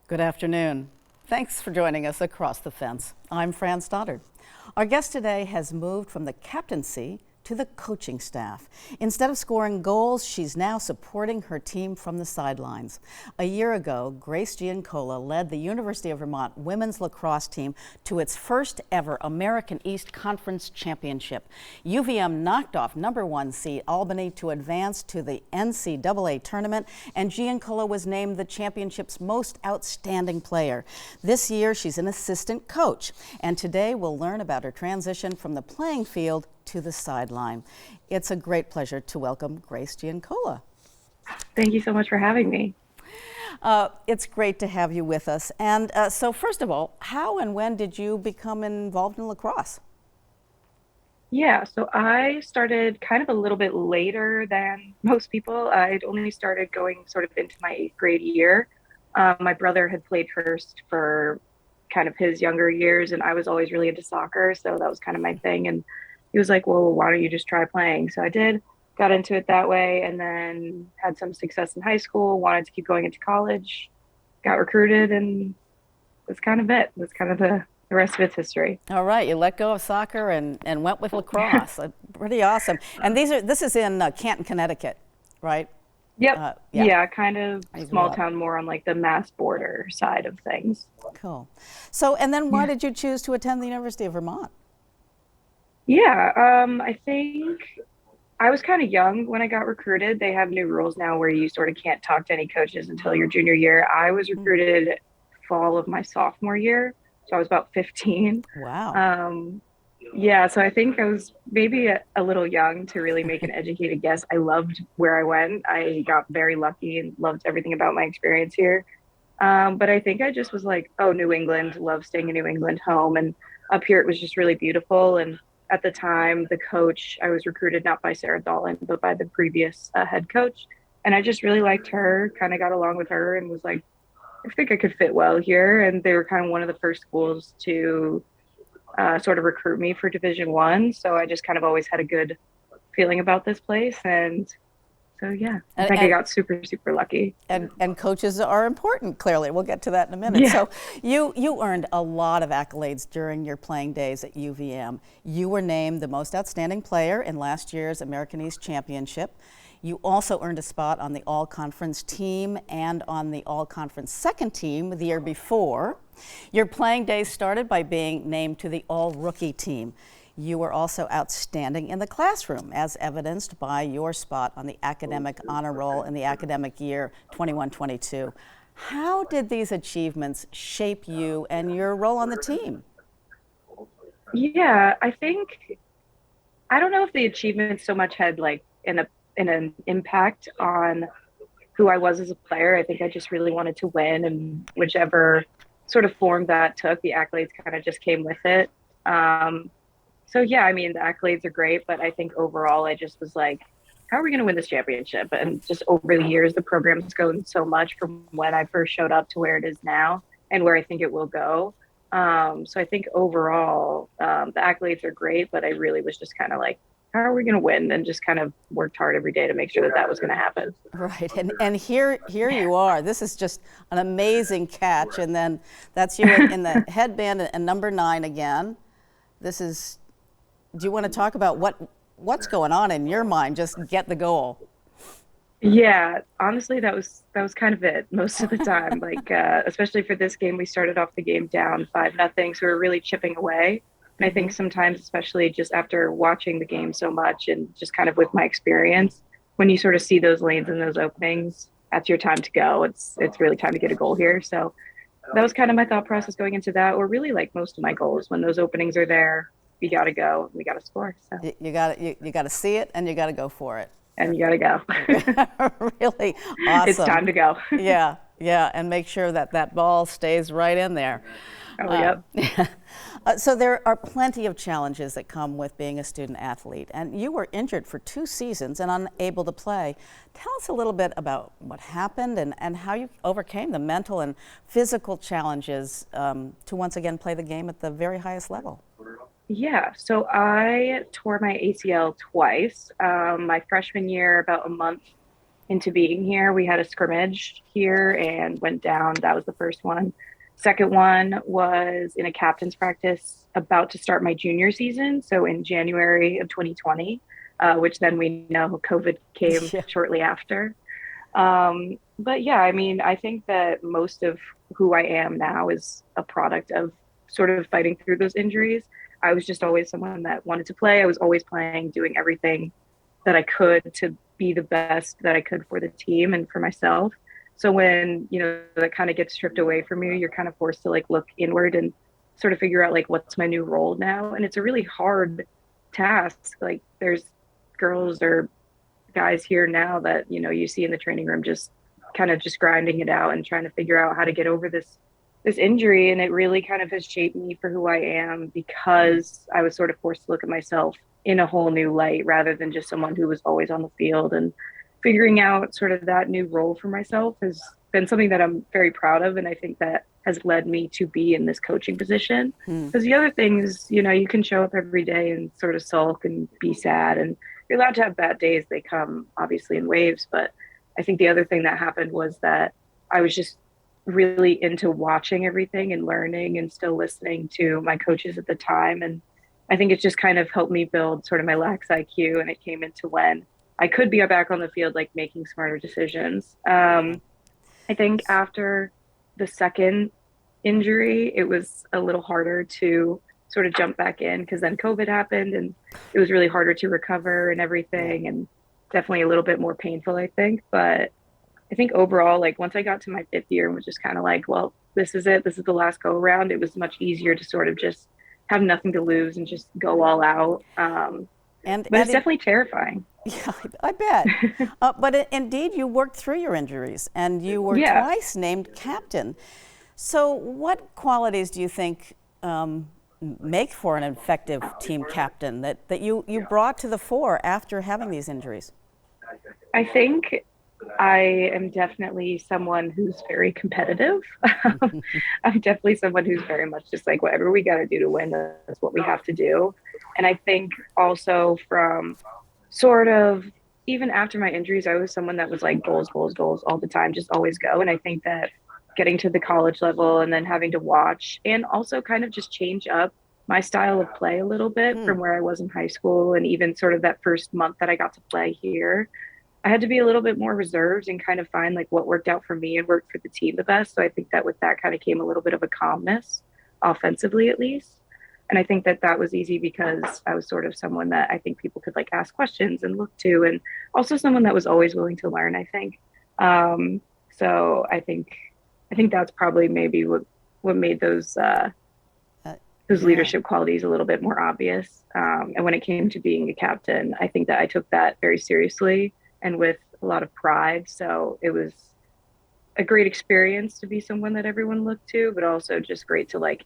Good afternoon. Thanks for joining us across the fence. I'm Fran Stoddard. Our guest today has moved from the captaincy to the coaching staff. Instead of scoring goals, she's now supporting her team from the sidelines. A year ago, Grace Giancola led the University of Vermont women's lacrosse team to its first ever American East Conference Championship. UVM knocked off #1 seed Albany to advance to the NCAA tournament, and Giancola was named the championship's most outstanding player. This year, she's an assistant coach, and today we'll learn about her transition from the playing field to the sideline. It's a great pleasure to welcome Grace Giancola. Thank you so much for having me. It's great to have you with us. And so first of all, how and when did you become involved in lacrosse? Yeah, so I started kind of a little bit later than most people. I'd only started going sort of into my 8th grade year. My brother had played first for kind of his younger years, and I was always really into soccer, so that was kind of my thing. And he was like, well, why don't you just try playing? So I did, got into it that way, and then had some success in high school, wanted to keep going into college, got recruited, and that's kind of it. That's kind of the rest of it's history. All right, you let go of soccer and went with lacrosse. Pretty awesome. And this is in Canton, Connecticut, right? Yep. Yeah, kind of small town, more on like the Mass border side of things. Cool. So, and then why did you choose to attend the University of Vermont? Yeah, I think I was kind of young when I got recruited. They have new rules now where you sort of can't talk to any coaches until your junior year. I was recruited fall of my sophomore year, so I was about 15. Wow. Yeah, so I think I was maybe a little young to really make an educated guess. I loved where I went. I got very lucky and loved everything about my experience here. But I think I just was like, oh, New England, love staying in New England, home. And up here, it was just really beautiful. And at the time, the coach, I was recruited not by Sarah Dolan, but by the previous head coach. And I just really liked her, kind of got along with her and was like, I think I could fit well here. And they were kind of one of the first schools to sort of recruit me for Division I. So I just kind of always had a good feeling about this place. And so, yeah, I think I got super, super lucky. And coaches are important, clearly. We'll get to that in a minute. Yeah. So you earned a lot of accolades during your playing days at UVM. You were named the most outstanding player in last year's American East Championship. You also earned a spot on the all-conference team and on the all-conference second team the year before. Your playing days started by being named to the all-rookie team. You were also outstanding in the classroom, as evidenced by your spot on the academic honor roll in the academic year 21-22. How did these achievements shape you and your role on the team? Yeah, I don't know if the achievements so much had like an impact on who I was as a player. I think I just really wanted to win, and whichever sort of form that took, the accolades kind of just came with it. So yeah, I mean, the accolades are great, but I think overall I just was like, how are we going to win this championship? And just over the years, the program's grown so much from when I first showed up to where it is now and where I think it will go. So I think overall, the accolades are great, but I really was just kind of like, how are we going to win? And just kind of worked hard every day to make sure that that was going to happen. Right, and here you are. This is just an amazing catch, and then that's you in the headband and #9 again. Do you want to talk about what's going on in your mind? Just get the goal. Yeah, honestly, that was kind of it most of the time. Like, especially for this game, we started off the game down 5-0, so we were really chipping away. And I think sometimes, especially just after watching the game so much and just kind of with my experience, when you sort of see those lanes and those openings, that's your time to go. It's really time to get a goal here. So that was kind of my thought process going into that, or really like most of my goals. When those openings are there, we got to go, we got to score. So you got to see it, and you got to go for it. And you got to go. Really awesome. It's time to go. Yeah. Yeah, and make sure that that ball stays right in there. Oh, yep. So there are plenty of challenges that come with being a student athlete, and you were injured for 2 seasons and unable to play. Tell us a little bit about what happened and how you overcame the mental and physical challenges to once again play the game at the very highest level. Yeah, so I tore my ACL twice. My freshman year, about a month into being here, we had a scrimmage here and went down. That was the first one. Second one was in a captain's practice about to start my junior season. So in January of 2020, which then we know COVID came Yeah. shortly after. But yeah, I mean, I think that most of who I am now is a product of sort of fighting through those injuries. I was just always someone that wanted to play. I was always playing, doing everything that I could to be the best that I could for the team and for myself. So when, that kind of gets stripped away from you, you're kind of forced to like look inward and sort of figure out like what's my new role now. And it's a really hard task. Like there's girls or guys here now that, you see in the training room just kind of just grinding it out and trying to figure out how to get over this injury. And it really kind of has shaped me for who I am because I was sort of forced to look at myself in a whole new light rather than just someone who was always on the field. And figuring out sort of that new role for myself has been something that I'm very proud of. And I think that has led me to be in this coaching position. Because the other thing is, you can show up every day and sort of sulk and be sad. And you're allowed to have bad days. They come obviously in waves. But I think the other thing that happened was that I was just really into watching everything and learning and still listening to my coaches at the time. And I think it just kind of helped me build sort of my lax IQ. And it came into when I could be back on the field, like making smarter decisions. I think after the second injury, it was a little harder to sort of jump back in because then COVID happened and it was really harder to recover and everything, and definitely a little bit more painful, I think. But I think overall, like once I got to my 5th year and was just kind of like, well, this is it. This is the last go around. It was much easier to sort of just have nothing to lose and just go all out. But it's definitely terrifying. Yeah, I bet. But indeed, you worked through your injuries and you were twice named captain. So what qualities do you think make for an effective team captain that you brought to the fore after having these injuries? I think I am definitely someone who's very competitive. I'm definitely someone who's very much just like, whatever we got to do to win, that's what we have to do. And I think also from sort of even after my injuries, I was someone that was like goals, goals, goals all the time, just always go. And I think that getting to the college level and then having to watch and also kind of just change up my style of play a little bit from where I was in high school and even sort of that first month that I got to play here. I had to be a little bit more reserved and kind of find like what worked out for me and worked for the team the best. So I think that with that kind of came a little bit of a calmness, offensively at least. And I think that was easy because I was sort of someone that I think people could like ask questions and look to, and also someone that was always willing to learn, I think. So I think that's probably maybe what made those leadership qualities a little bit more obvious. And when it came to being a captain, I think that I took that very seriously and with a lot of pride. So it was a great experience to be someone that everyone looked to, but also just great to like,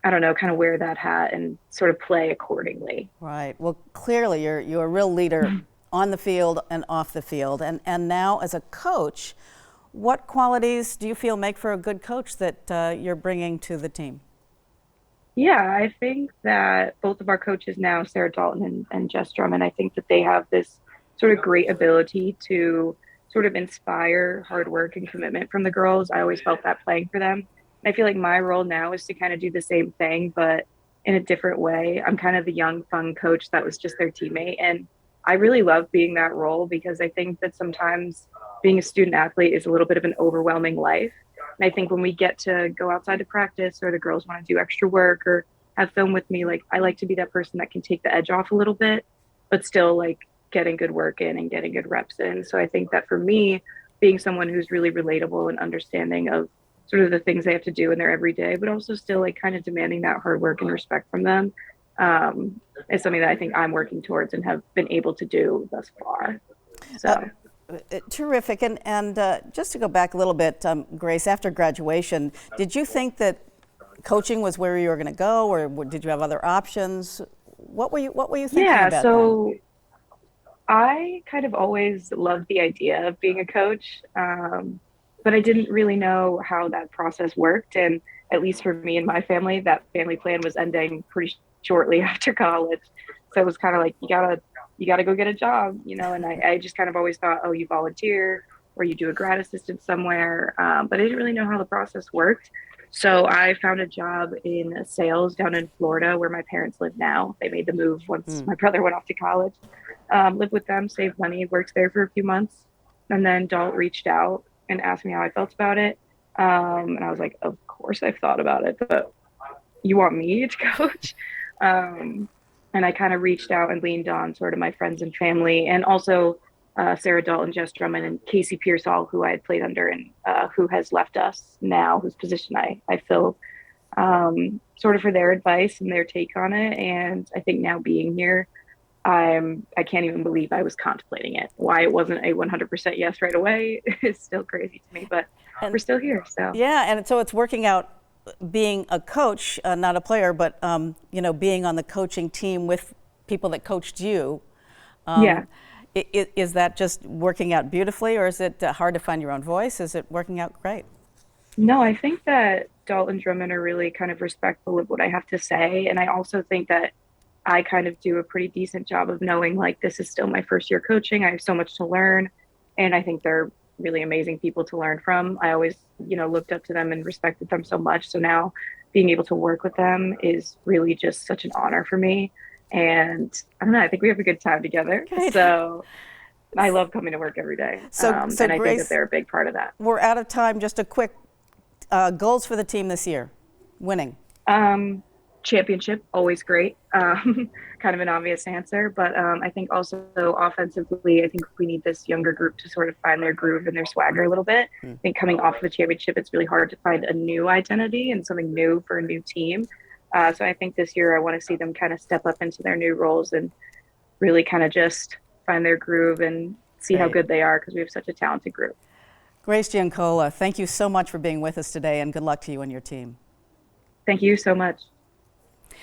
I don't know, kind of wear that hat and sort of play accordingly. Right. Well, clearly you're a real leader on the field and off the field. And now as a coach, what qualities do you feel make for a good coach that you're bringing to the team? Yeah, I think that both of our coaches now, Sarah Dalton and Jess Drummond, I think that they have this sort of great ability to sort of inspire hard work and commitment from the girls. I always felt that playing for them. And I feel like my role now is to kind of do the same thing, but in a different way. I'm kind of the young, fun coach that was just their teammate. And I really love being that role because I think that sometimes being a student athlete is a little bit of an overwhelming life. And I think when we get to go outside to practice or the girls want to do extra work or have film with me, like I like to be that person that can take the edge off a little bit, but still like getting good work in and getting good reps in. So I think that for me, being someone who's really relatable and understanding of sort of the things they have to do in their everyday, but also still like kind of demanding that hard work and respect from them is something that I think I'm working towards and have been able to do thus far. So. Terrific. And just to go back a little bit, Grace, after graduation, did you think that coaching was where you were going to go, or did you have other options? What were you thinking Yeah, about then? so I kind of always loved the idea of being a coach, but I didn't really know how that process worked. And at least for me and my family, that family plan was ending pretty shortly after college. So it was kind of like you gotta go get a job, And I just kind of always thought, oh, you volunteer or you do a grad assistant somewhere, but I didn't really know how the process worked. So I found a job in sales down in Florida, where my parents live now. They made the move once Mm. my brother went off to college. Lived with them, saved money, worked there for a few months. And then Dalt reached out and asked me how I felt about it. And I was like, of course I've thought about it, but you want me to coach? Um, and I kind of reached out and leaned on sort of my friends and family, and also Sarah Dalton, Jess Drummond, and Casey Pearsall, who I had played under and who has left us now, whose position I filled, sort of for their advice and their take on it. And I think now being here, I can't even believe I was contemplating it. Why it wasn't a 100% yes right away is still crazy to me, but we're And still here. So yeah, and so it's working out being a coach, not a player, but being on the coaching team with people that coached you. yeah, Um, is that just working out beautifully, or is it hard to find your own voice? Is it working out great? no, I think that Dalton and Drummond are really kind of respectful of what I have to say. And I also think that I kind of do a pretty decent job of knowing like this is still my first year coaching. I have so much to learn. And I think they're really amazing people to learn from. I always, looked up to them and respected them so much. So now being able to work with them is really just such an honor for me. And I don't know, I think we have a good time together. Great. So I love coming to work every day. So And I think that Grace, they're a big part of that. we're out of time. Just a quick goals for the team this year. Winning. Championship, always great. Kind of an obvious answer, but I think also offensively, I think we need this younger group to sort of find their groove and their swagger a little bit. I think coming off of a championship, it's really hard to find a new identity and something new for a new team. So I think this year I want to see them kind of step up into their new roles and really kind of just find their groove and see how Great. good they are, because we have such a talented group. Grace Giancola, thank you so much for being with us today, and good luck to you and your team. Thank you so much.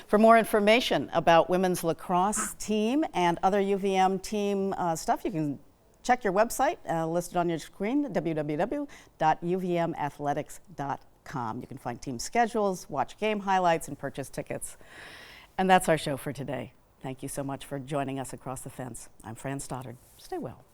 For more information about women's lacrosse team and other UVM team stuff, you can check your website listed on your screen, www.uvmathletics.com. You can find team schedules, watch game highlights, and purchase tickets. And that's our show for today. Thank you so much for joining us across the fence. I'm Fran Stoddard. Stay well.